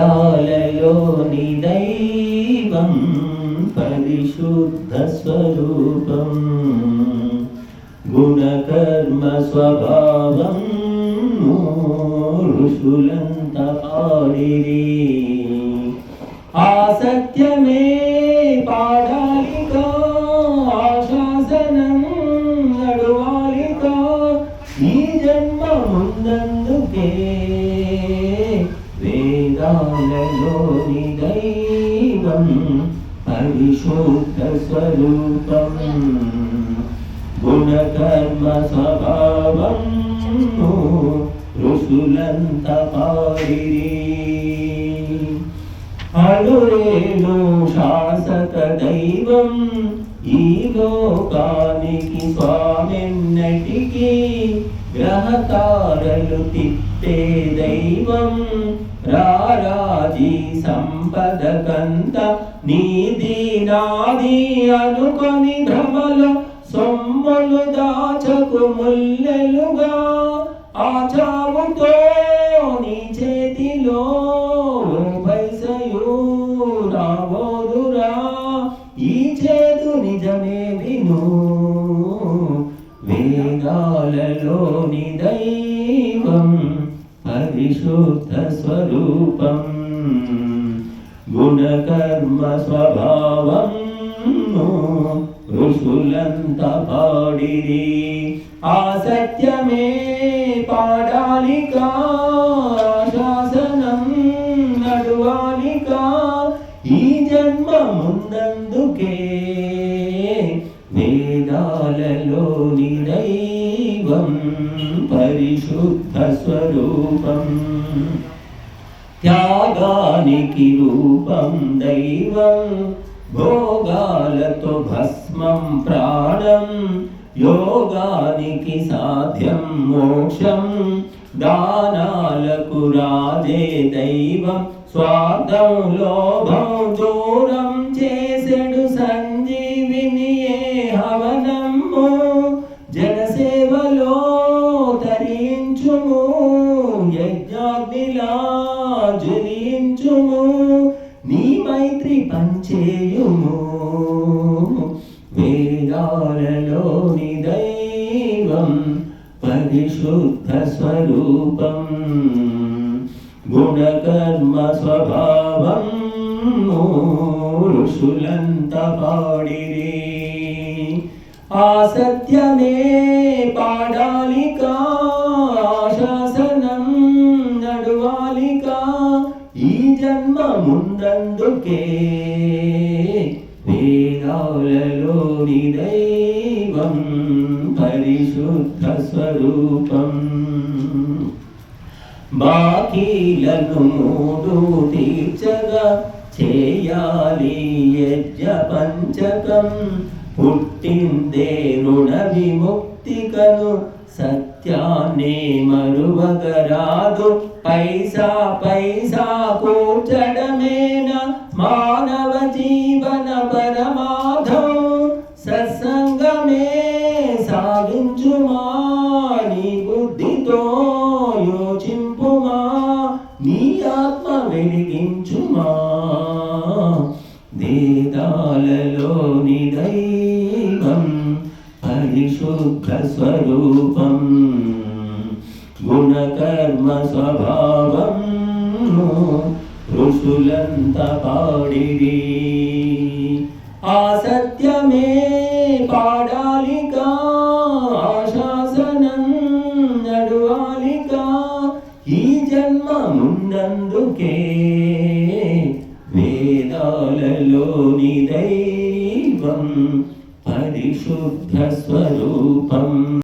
వేదాలలోని దైవం పరిశుద్ధ స్వరూపం గుణకర్మ స్వభావం ఋషులంత పాడిరి ఆ సత్యమే పాడాలిగా ఆశాసనం నడువాలిగా ఈ జన్మ ముందందుకే వేదాలలోని దైవం పరిశుద్ధ స్వరూపం గుణకర్మ స్వభావం ఋషులంత పాడిరి అలురేణు శాసక దైవం ఈ లోకానికి స్వామెన్నటికీ గ్రహతారలు తిప్పే దైవం రారాజీ సంపదకంత నీది నాది అనుకొని భ్రమలో సొమ్ములు దాచకు ముల్లెలుగా ఆ చావుతో నీ చేతిలో పైసయు రాబోదురా ఈ చేదు నిజమే విను వేదాలలోని దైవం పరిశుద్ధ స్వరూపం గుణకర్మ స్వభావం ఋషులంత పాడిరి ఆ సత్యమే పాడాలిగా శాసనం నడువాలిగా ఈ జన్మ ముందందుకే వేదాలలోని దైవం పరిశుద్ధ స్వరూపం త్యాగానికి రూపం దైవం భోగాలతో భస్మం ప్రాణం యోగానికి సాధ్యం మోక్షం దానాలకు రాజే దైవం స్వార్థం లోభం దూరం చేసెడు సంజీవిని ఏ హవనము జనసేవలో తరించుము యజ్ఞాగ్నిలా జ్వలించుము నీ మైత్రి పంచేయుము వేదాలలోని దైవం పరిశుద్ధ స్వరూపం గుణకర్మ స్వభావం ఋషులంత పాడిరి ఆ సత్యమే పాడాలిగా శాసనం నడువాలిగా ఈ జన్మ ముందందుకే వేదాలలోని దైవం పరిశుద్ధ స్వరూపం బాకీలను మూడు తీర్చగా చేయాలి యజ్ఞ పంచకం పుట్టిందే రుణ విముక్తికను సత్యాన్నే మరువగరాదు పైసా పైసా కూర్చడమేన మానవ జీవన పరమాధం సత్సంగమే సాగించుమా నీ బుద్ధితో యోచింపుమా నీ ఆత్మ వెలిగించుమా వేదాలలోని దైవం పరిశుద్ధ స్వరూపం గుణకర్మ స్వభావం ఋషులంత పాడిరి ఆ సత్యమే పాడాలిగా శాసనం నడువాలిగా ఈ జన్మ ముందందుకే వేదాలలోని దైవం పరిశుద్ధ స్వరూపం